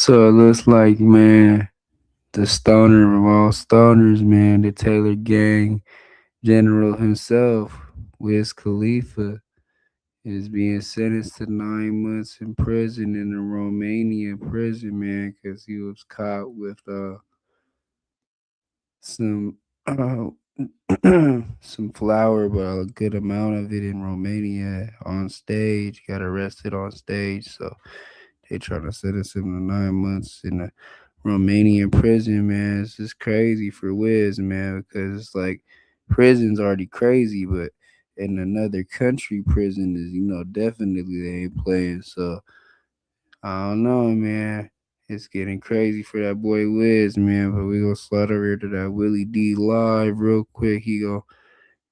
So it looks like, man, the stoner of all stoners, man, the Taylor Gang general himself, Wiz Khalifa, is being sentenced to 9 months in prison in a Romania prison, man, because he was caught with some some flour, but a good amount of it in Romania on stage. Got arrested on stage, so they trying to sentence him to 9 months in a Romanian prison, man. It's just crazy for Wiz, man, because it's like prison's already crazy, but in another country, prison is, definitely they ain't playing. So I don't know, man. It's getting crazy for that boy Wiz, man. But we gonna slide over here to that Willie D live real quick. He gonna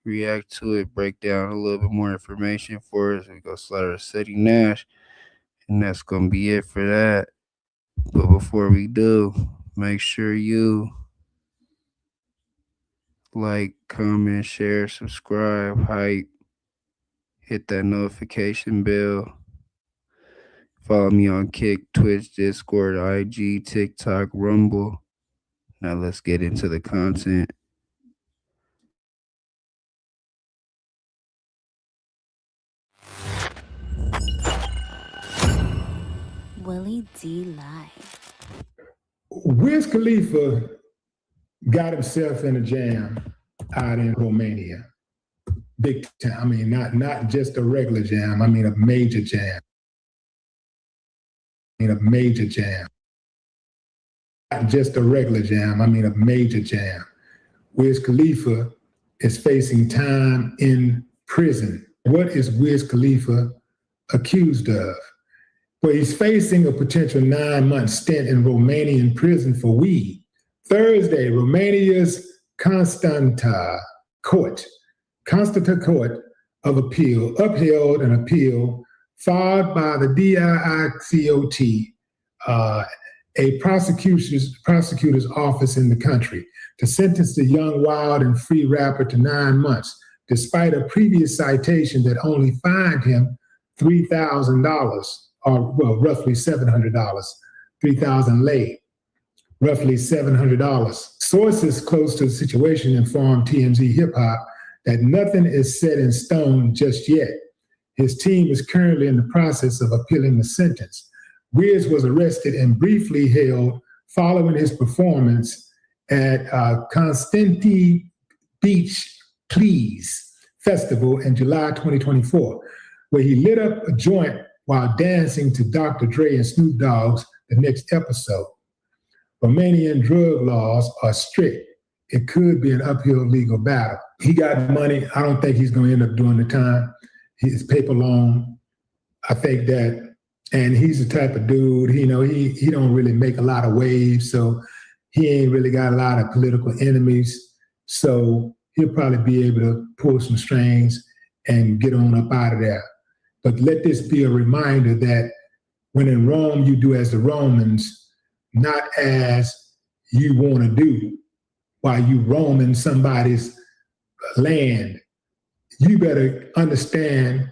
react to it, break down a little bit more information for us. We gonna slide over to City Nash, and that's gonna be it for that. But before we do, make sure you like, comment, share, subscribe, hype, hit that notification bell. Follow me on Kick, Twitch, Discord, IG, TikTok, Rumble. Now let's get into the content. Willie D Live. Wiz Khalifa got himself in a jam out in Romania. Big time. I mean, not just a regular jam. I mean, a major jam. Not just a regular jam. I mean, a major jam. Wiz Khalifa is facing time in prison. What is Wiz Khalifa accused of? Well, he's facing a potential 9-month stint in Romanian prison for weed. Thursday, Romania's Constanta Court of Appeal upheld an appeal filed by the DIICOT, a prosecutor's office in the country, to sentence the young, wild, and free rapper to 9 months, despite a previous citation that only fined him $3,000, or well, roughly $700, 3,000 lei, roughly $700. Sources close to the situation informed TMZ Hip Hop that nothing is set in stone just yet. His team is currently in the process of appealing the sentence. Wiz was arrested and briefly held following his performance at Constanti Beach Please Festival in July 2024, where he lit up a joint while dancing to Dr. Dre and Snoop Dogg's The Next Episode. Romanian drug laws are strict. It could be an uphill legal battle. He got money. I don't think he's going to end up doing the time. His paper long. I think that, and he's the type of dude, he don't really make a lot of waves, so he ain't really got a lot of political enemies. So he'll probably be able to pull some strings and get on up out of there. But let this be a reminder that when in Rome, you do as the Romans, not as you want to do while you roam in somebody's land. You better understand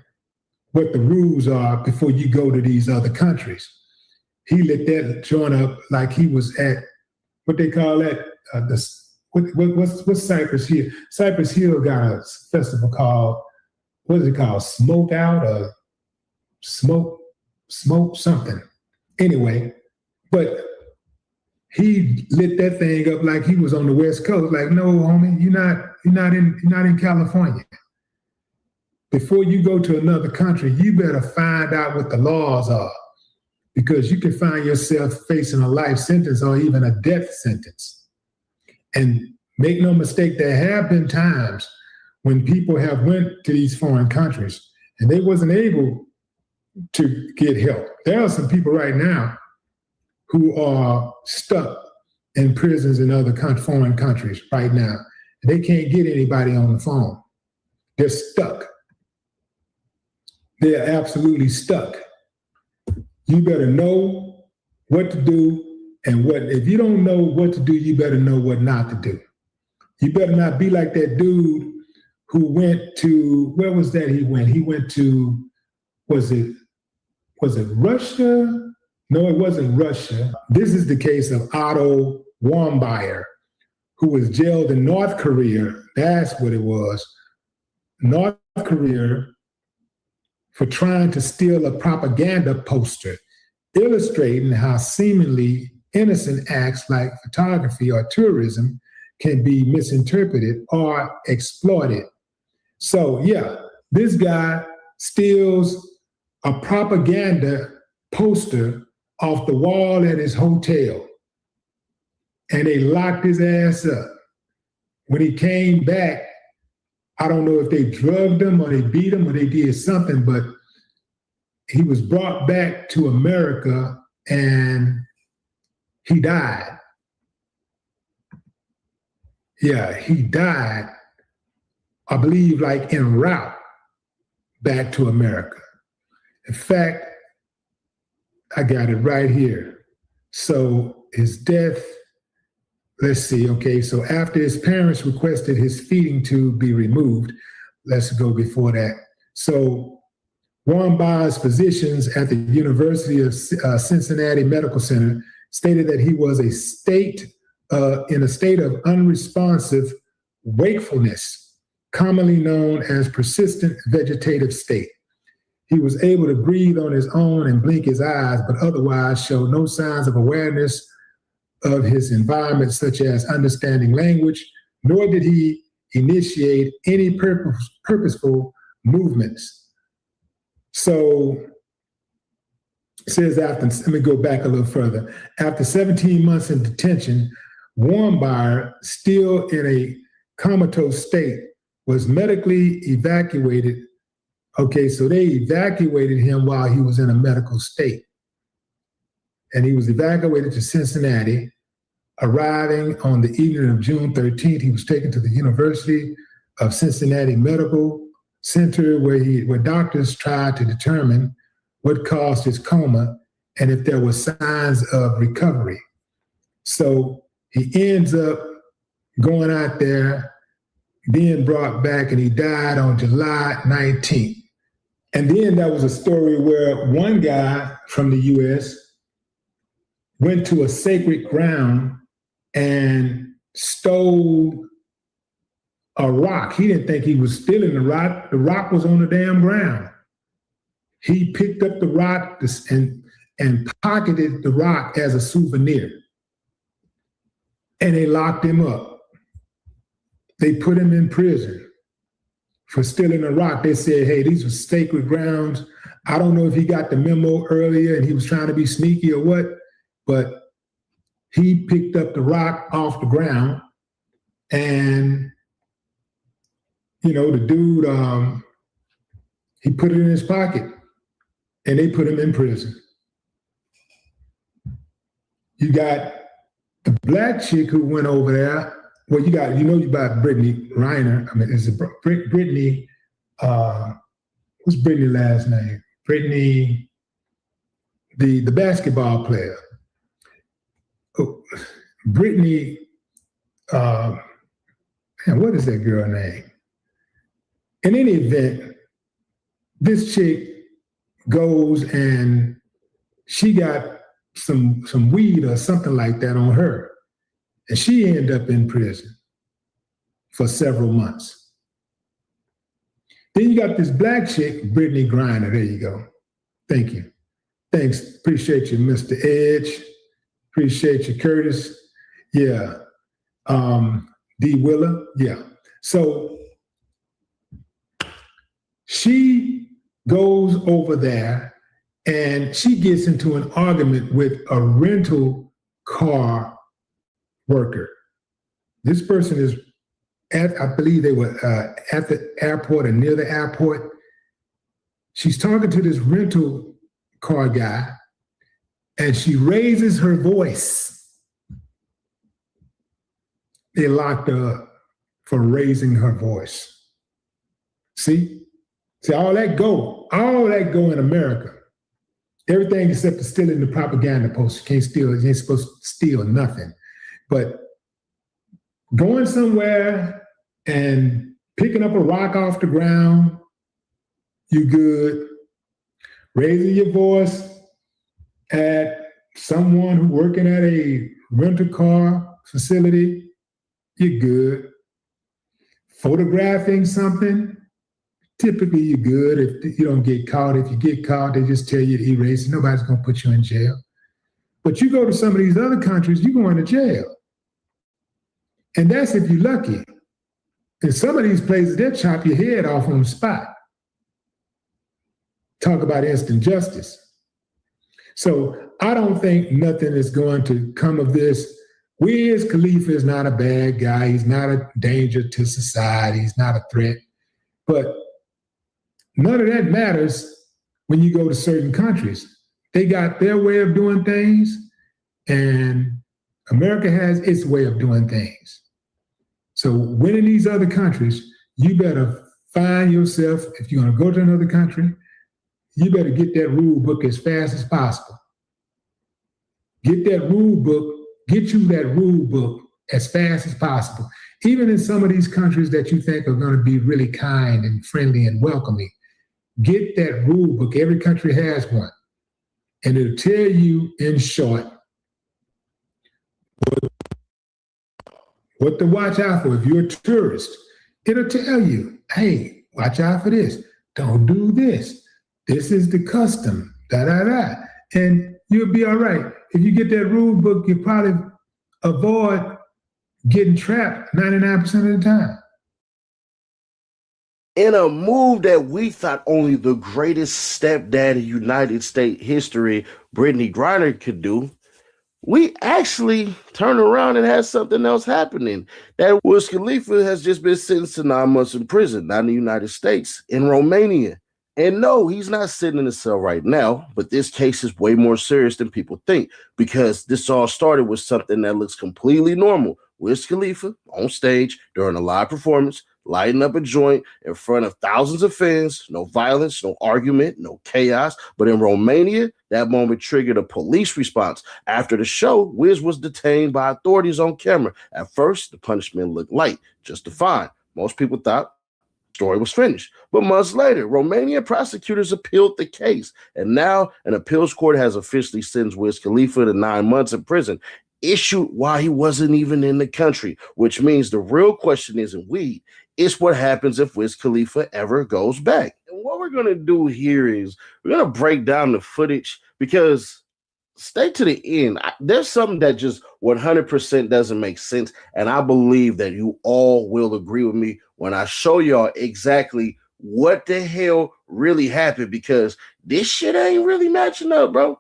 what the rules are before you go to these other countries. He lit that joint up like he was at, what they call that, what's Cypress Hill? Cypress Hill got a festival called, what is it called? Smoke Out or Smoke something. Anyway, but he lit that thing up like he was on the West Coast. Like, no, homie, you're not in California. Before you go to another country, you better find out what the laws are, because you can find yourself facing a life sentence or even a death sentence. And make no mistake, there have been times when people have went to these foreign countries and they wasn't able to get help. There are some people right now who are stuck in prisons in other foreign countries right now. They can't get anybody on the phone. They're stuck. They're absolutely stuck. You better know what to do, and if you don't know what to do, you better know what not to do. You better not be like that dude who went to, where was that he went? He went to, was it Russia? No, it wasn't Russia. This is the case of Otto Warmbier, who was jailed in North Korea. That's what it was. North Korea, for trying to steal a propaganda poster illustrating how seemingly innocent acts like photography or tourism can be misinterpreted or exploited. So, yeah, this guy steals a propaganda poster off the wall at his hotel, and they locked his ass up. When he came back, I don't know if they drugged him or they beat him or they did something, but he was brought back to America and he died. Yeah, he died, I believe, like en route back to America. In fact, I got it right here. So his death, let's see, okay, so after his parents requested his feeding tube be removed, let's go before that. So Warmbaugh's physicians at the University of Cincinnati Medical Center stated that he was in a state of unresponsive wakefulness, commonly known as persistent vegetative state. He was able to breathe on his own and blink his eyes, but otherwise showed no signs of awareness of his environment, such as understanding language, nor did he initiate any purposeful movements. So it says let me go back a little further. After 17 months in detention, Warmbier, still in a comatose state, was medically evacuated. Okay, so they evacuated him while he was in a medical state. And he was evacuated to Cincinnati. Arriving on the evening of June 13th, he was taken to the University of Cincinnati Medical Center where doctors tried to determine what caused his coma and if there were signs of recovery. So he ends up going out there, being brought back, and he died on July 19th. And then there was a story where one guy from the US went to a sacred ground and stole a rock. He didn't think he was stealing the rock. The rock was on the damn ground. He picked up the rock and pocketed the rock as a souvenir. And they locked him up. They put him in prison for stealing a rock. They said, hey, these were sacred grounds. I don't know if he got the memo earlier and he was trying to be sneaky or what, but he picked up the rock off the ground, and the dude, he put it in his pocket, and they put him in prison. You got the black chick who went over there. Well, you got Brittany Reiner. I mean, is it Brittany? What's Brittany's last name? Brittany, the basketball player. Oh, Brittany, what is that girl name? In any event, this chick goes and she got some weed or something like that on her. And she ended up in prison for several months. Then you got this black chick, Brittany Griner. There you go. Thank you. Thanks. Appreciate you, Mr. Edge. Appreciate you, Curtis. Yeah. D. Willa. Yeah. So she goes over there and she gets into an argument with a rental car worker. This person is I believe they were at the airport or near the airport. She's talking to this rental car guy and she raises her voice. They locked her up for raising her voice. See, all that go in America. Everything except for stealing the propaganda post. You ain't supposed to steal nothing. But going somewhere and picking up a rock off the ground, you good. Raising your voice at someone who working at a rental car facility, you're good. Photographing something, typically you're good if you don't get caught. If you get caught, they just tell you to erase it. Nobody's going to put you in jail. But you go to some of these other countries, you're going to jail. And that's if you're lucky. In some of these places, they'll chop your head off on the spot. Talk about instant justice. So I don't think nothing is going to come of this. Wiz Khalifa is not a bad guy. He's not a danger to society. He's not a threat. But none of that matters when you go to certain countries. They got their way of doing things, and America has its way of doing things. So when in these other countries, you better find yourself, if you're going to go to another country, you better get that rule book as fast as possible. Get you that rule book as fast as possible. Even in some of these countries that you think are going to be really kind and friendly and welcoming, get that rule book. Every country has one. And it'll tell you in short what to watch out for. If you're a tourist, it'll tell you, hey, watch out for this. Don't do this. This is the custom, da-da-da. And you'll be all right. If you get that rule book, you'll probably avoid getting trapped 99% of the time. In a move that we thought only the greatest stepdad in United States history, Brittany Griner, could do, we actually turned around and had something else happening. That Wiz Khalifa has just been sentenced to 9 months in prison, not in the United States, in Romania. And no, he's not sitting in a cell right now, but this case is way more serious than people think, because this all started with something that looks completely normal. Wiz Khalifa on stage during a live performance, lighting up a joint in front of thousands of fans, no violence, no argument, no chaos. But in Romania, that moment triggered a police response. After the show, Wiz was detained by authorities on camera. At first, the punishment looked light, just a fine. Most people thought the story was finished. But months later, Romanian prosecutors appealed the case. And now an appeals court has officially sentenced Wiz Khalifa to 9 months in prison, issued while he wasn't even in the country, which means the real question isn't weed. It's what happens if Wiz Khalifa ever goes back. And what we're going to do here is we're going to break down the footage, because stay to the end. There's something that just 100% doesn't make sense. And I believe that you all will agree with me when I show y'all exactly what the hell really happened, because this shit ain't really matching up, bro.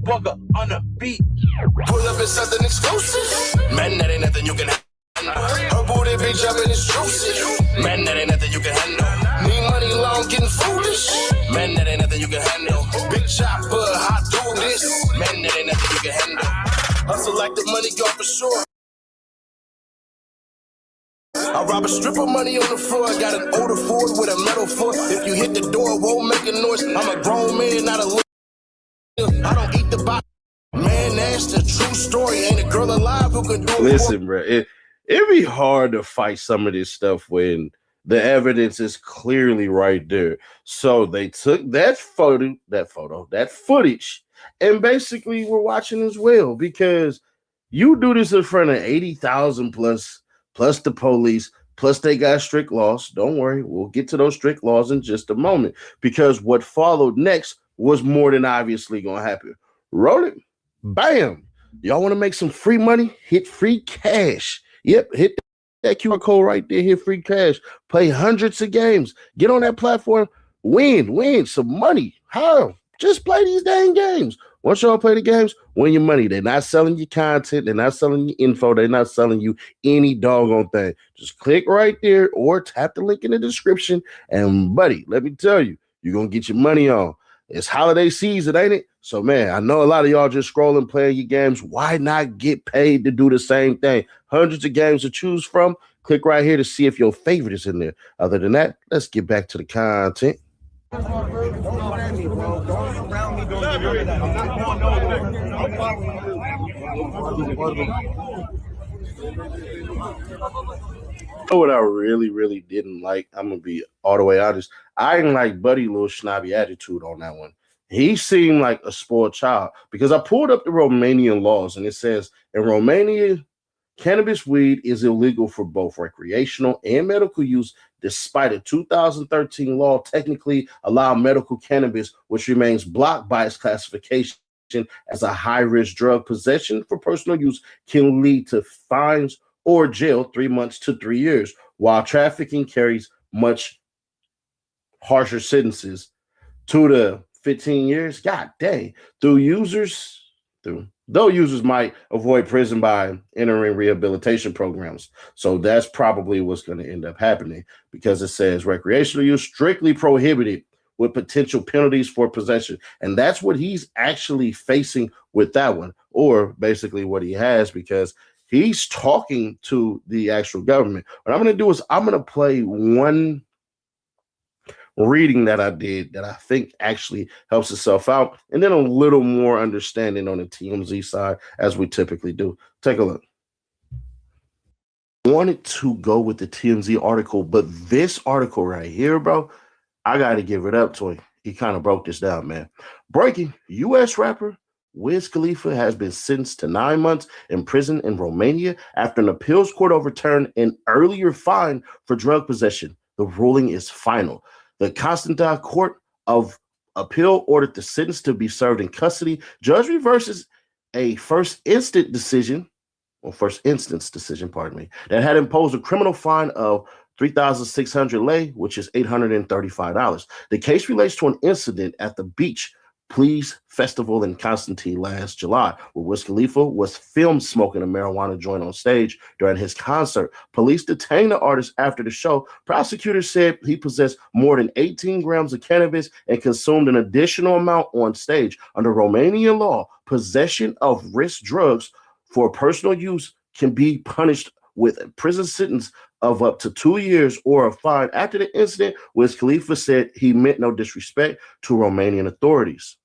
Bugger on the beat. Pull up in something exclusive. Man, that ain't nothing you can handle. Her booty be jumping, it's juicy. Man, that ain't nothing you can handle. Need money long, getting foolish. Man, that ain't nothing you can handle. Big chopper, hot do this. Man, that ain't nothing you can handle. Hustle like the money go for sure. I rob a strip of money on the floor. I got an older Ford with a metal foot. If you hit the door, won't make a noise. I'm a grown man, not a little. I don't eat the box. Man, that's the true story. Ain't a girl alive who can do it. Listen, bro, it'd be hard to fight some of this stuff when the evidence is clearly right there. So they took that footage, and basically we're watching as well, because you do this in front of 80,000 plus the police, plus they got strict laws. Don't worry, we'll get to those strict laws in just a moment, because what followed next was more than obviously going to happen. Roll it. Bam. Y'all want to make some free money? Hit free cash. Yep, hit that QR code right there. Hit free cash. Play hundreds of games. Get on that platform. Win some money. How? Just play these dang games. Once y'all play the games, win your money. They're not selling you content. They're not selling you info. They're not selling you any doggone thing. Just click right there or tap the link in the description. And buddy, let me tell you, you're going to get your money on. It's holiday season, ain't it? So, man, I know a lot of y'all just scrolling, playing your games. Why not get paid to do the same thing? Hundreds of games to choose from. Click right here to see if your favorite is in there. Other than that, let's get back to the content. around me, bro. Don't around me. Don't do none of that. I'm not going nowhere. I'm following You know what I really, really didn't like? I'm gonna be all the way honest. I didn't like Buddy little snobby attitude on that one. He seemed like a spoiled child because I pulled up the Romanian laws and it says in Romania, cannabis weed is illegal for both recreational and medical use, despite a 2013 law technically allow medical cannabis, which remains blocked by its classification as a high-risk drug. Possession for personal use can lead to fines or jail 3 months to 3 years, while trafficking carries much harsher sentences, 2 to 15 years. God dang. Though users might avoid prison by entering rehabilitation programs. So that's probably what's going to end up happening because it says recreational use strictly prohibited with potential penalties for possession. And that's what he's actually facing with that one, or basically what he has, because he's talking to the actual government. What I'm going to do is I'm going to play one reading that I did that I think actually helps itself out, and then a little more understanding on the TMZ side, as we typically do. Take a look. I wanted to go with the TMZ article, but this article right here, bro, I got to give it up to him. He kind of broke this down, man. Breaking: U.S. rapper Wiz Khalifa has been sentenced to 9 months in prison in Romania after an appeals court overturned an earlier fine for drug possession. The ruling is final. The Constanța Court of Appeal ordered the sentence to be served in custody. Judge reverses a first instance decision, that had imposed a criminal fine of 3,600 lei, which is $835. The case relates to an incident at the Beach Please Festival in Constantine last July, where Wiz Khalifa was filmed smoking a marijuana joint on stage during his concert. Police detained the artist after the show. Prosecutors said he possessed more than 18 grams of cannabis and consumed an additional amount on stage. Under Romanian law, possession of risk drugs for personal use can be punished with a prison sentence of up to 2 years or a fine. After the incident, Wiz Khalifa said he meant no disrespect to Romanian authorities.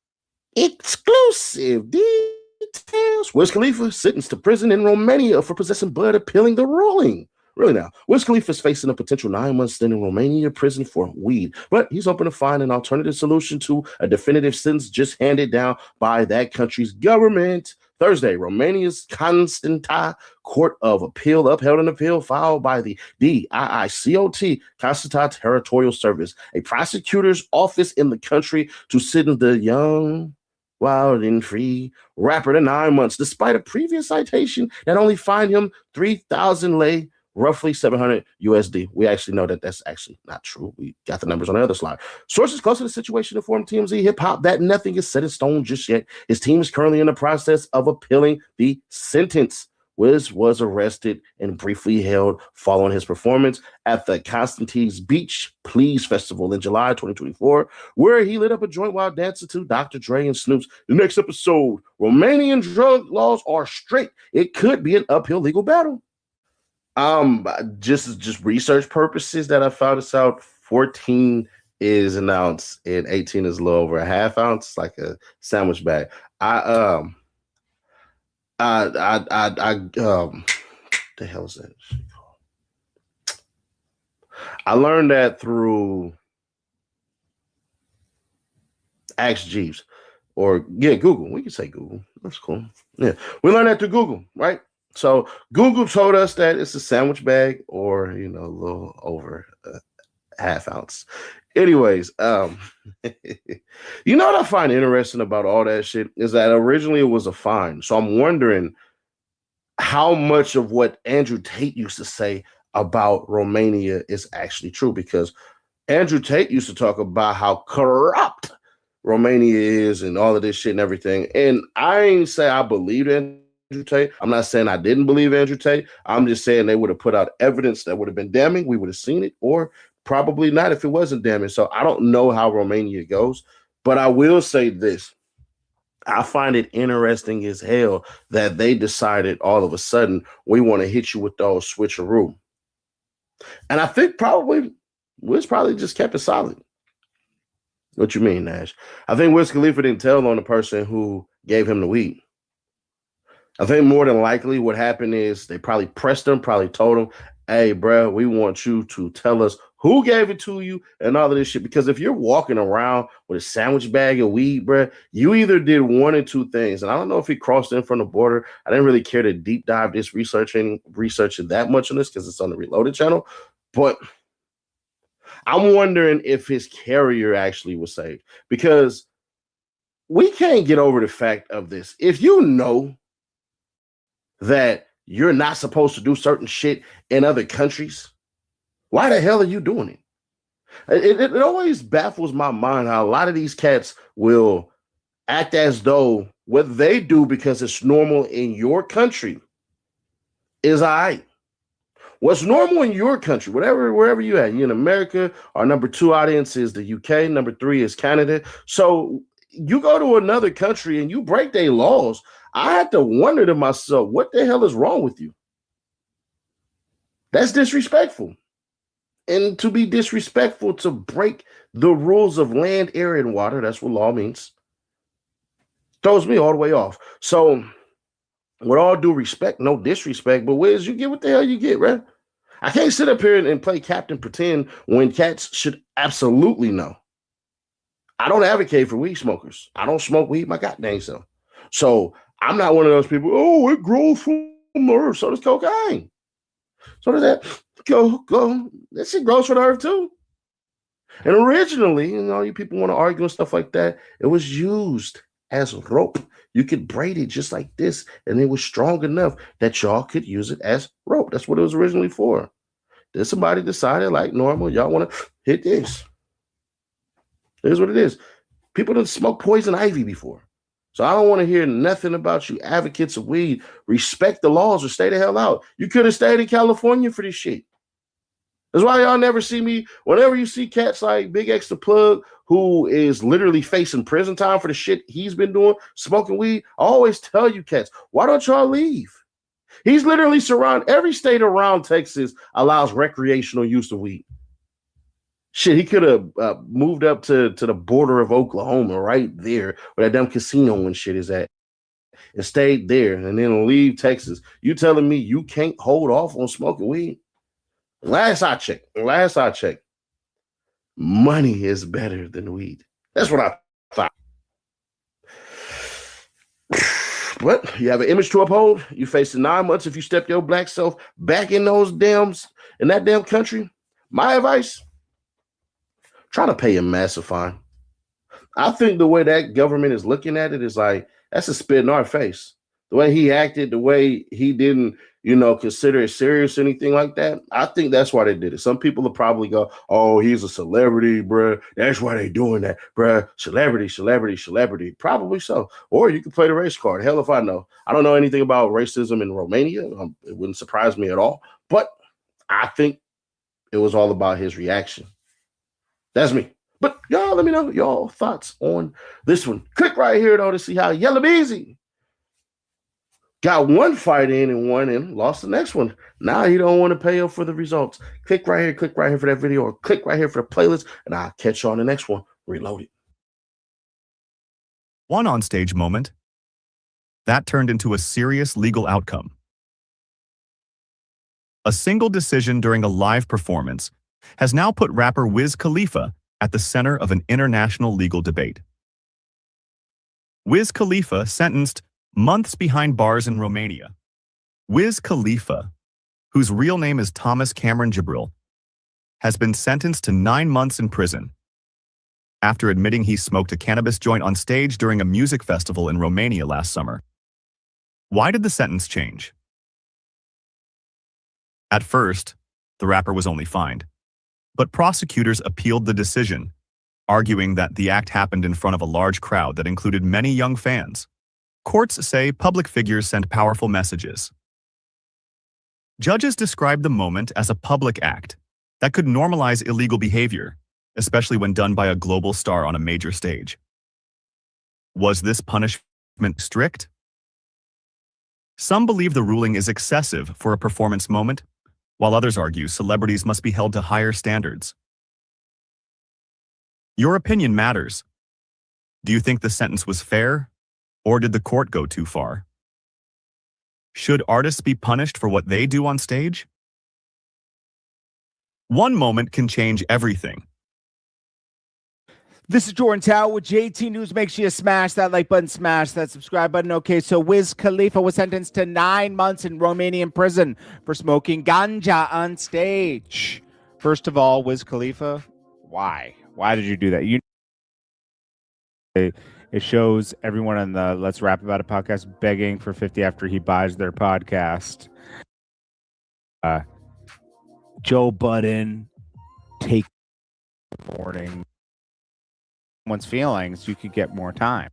Exclusive details. Wiz Khalifa sentenced to prison in Romania for possessing bud, appealing the ruling. Really now, Wiz Khalifa is facing a potential 9 month stint in Romania prison for weed, but he's open to find an alternative solution to a definitive sentence just handed down by that country's government. Thursday, Romania's Constanța Court of Appeal upheld an appeal filed by the DIICOT, Constanța Territorial Service, a prosecutor's office in the country, to sentence the young, wild, and free rapper to 9 months, despite a previous citation that only fined him 3,000 lei, roughly 700 USD. We actually know that that's actually not true. We got the numbers on the other slide. Sources close to the situation informed TMZ Hip Hop that nothing is set in stone just yet. His team is currently in the process of appealing the sentence. Wiz was arrested and briefly held following his performance at the Constantine's Beach Please Festival in July 2024, where he lit up a joint while dancing to Dr. Dre and Snoop's. The next episode: Romanian drug laws are strict. It could be an uphill legal battle. Just research purposes that I found this out. 14 is an ounce and 18 is a little over a half ounce, like a sandwich bag. The hell is that shit called? I learned that through Ask Jeeves, or Google. We can say Google. That's cool. Yeah, we learned that through Google, right? So Google told us that it's a sandwich bag, or a little over a half ounce. Anyways, what I find interesting about all that shit is that originally it was a fine. So I'm wondering how much of what Andrew Tate used to say about Romania is actually true, because Andrew Tate used to talk about how corrupt Romania is and all of this shit and everything. And I ain't say I believe in Andrew Tate. I'm not saying I didn't believe Andrew Tate. I'm just saying they would have put out evidence that would have been damning. We would have seen it, or probably not if it wasn't damning. So I don't know how Romania goes, but I will say this. I find it interesting as hell that they decided all of a sudden we want to hit you with those switcheroo. And I think Wiz probably just kept it solid. What you mean, Nash? I think Wiz Khalifa didn't tell on the person who gave him the weed. I think more than likely what happened is they probably pressed him, probably told him, hey, bro, we want you to tell us who gave it to you and all of this shit. Because if you're walking around with a sandwich bag of weed, bro, you either did one or two things. And I don't know if he crossed in from the border. I didn't really care to deep dive this researching that much on this because it's on the Reloaded channel. But I'm wondering if his carrier actually was saved. Because we can't get over the fact of this. If you know that you're not supposed to do certain shit in other countries, why the hell are you doing it? It always baffles my mind how a lot of these cats will act as though what they do because it's normal in your country is all right. What's normal in your country, wherever you at, you in America, our number 2 audience is the UK, number 3 is Canada. So you go to another country and you break their laws. I had to wonder to myself, what the hell is wrong with you? That's disrespectful. And to be disrespectful, to break the rules of land, air, and water, that's what law means, throws me all the way off. So with all due respect, no disrespect, but Wiz, you get what the hell you get, right? I can't sit up here and play Captain Pretend when cats should absolutely know. I don't advocate for weed smokers. I don't smoke weed my goddamn self. So I'm not one of those people, oh, it grows from the earth. So does cocaine. So does that go. That shit grows from the earth too. And originally, you people want to argue and stuff like that, it was used as rope. You could braid it just like this, and it was strong enough that y'all could use it as rope. That's what it was originally for. Then somebody decided, like normal, y'all want to hit this. Here's what it is. People didn't smoke poison ivy before. So I don't want to hear nothing about you advocates of weed. Respect the laws or stay the hell out. You could have stayed in California for this shit. That's why y'all never see me. Whenever you see cats like Big X the Plug, who is literally facing prison time for the shit he's been doing, smoking weed, I always tell you cats, why don't y'all leave? He's literally every state around Texas allows recreational use of weed. Shit, he could have moved up to the border of Oklahoma, right there where that damn casino and shit is at, and stayed there and then leave Texas. You telling me you can't hold off on smoking weed? Last I checked, money is better than weed. That's what I thought. But you have an image to uphold. You facing 9 months if you step your black self back in that damn country. My advice, try to pay a massive fine. I think the way that government is looking at it is like, that's a spit in our face. The way he acted, the way he didn't, consider it serious or anything like that. I think that's why they did it. Some people will probably go, oh, he's a celebrity, bruh. That's why they doing that, bruh. Celebrity. Probably so. Or you could play the race card. Hell if I know. I don't know anything about racism in Romania. It wouldn't surprise me at all. But I think it was all about his reaction. That's me. But y'all, let me know y'all thoughts on this one. Click right here, though, to see how Yellow Beezy got one fight in and won and lost the next one. Now you don't want to pay up for the results. Click right here for that video, or click right here for the playlist, and I'll catch you on the next one. Reloaded. One onstage moment that turned into a serious legal outcome. A single decision during a live performance has now put rapper Wiz Khalifa at the center of an international legal debate. Wiz Khalifa sentenced months behind bars in Romania. Wiz Khalifa, whose real name is Thomas Cameron Jabril, has been sentenced to 9 months in prison after admitting he smoked a cannabis joint on stage during a music festival in Romania last summer. Why did the sentence change? At first, the rapper was only fined, but prosecutors appealed the decision, arguing that the act happened in front of a large crowd that included many young fans. Courts say public figures send powerful messages. Judges described the moment as a public act that could normalize illegal behavior, especially when done by a global star on a major stage. Was this punishment strict? Some believe the ruling is excessive for a performance moment, while others argue celebrities must be held to higher standards. Your opinion matters. Do you think the sentence was fair, or did the court go too far? Should artists be punished for what they do on stage? One moment can change everything. This is Jordan Tao with JT News. Make sure you smash that like button, smash that subscribe button. Okay, so Wiz Khalifa was sentenced to 9 months in Romanian prison for smoking ganja on stage. First of all, Wiz Khalifa, why? Why did you do that? It shows everyone on the Let's Rap About It podcast begging for 50 after he buys their podcast. Joe Budden, take warning. Someone's feelings, you could get more time.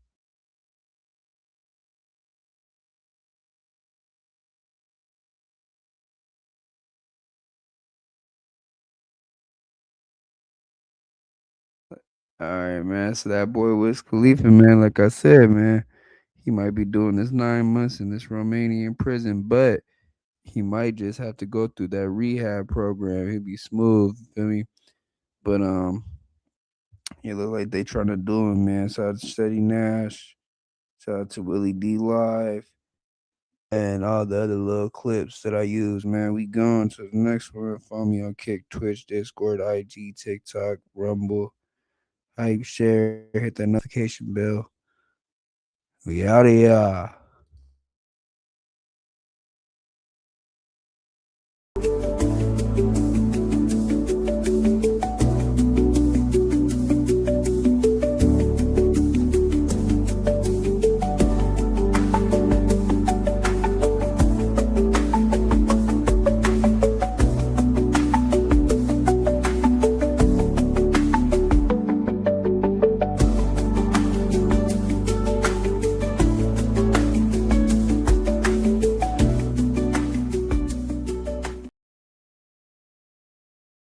All right, man. So that boy Wiz Khalifa, man, like I said, man, he might be doing this 9 months in this Romanian prison, but he might just have to go through that rehab program. He'll be smooth, feel me? But it look like they trying to do him, man. Shout out to Steady Nash, shout out to Willie D Live, and all the other little clips that I use, man. We going to the next one. Follow me on Kick, Twitch, Discord, IG, TikTok, Rumble. Hype, share, hit that notification bell. We out of here.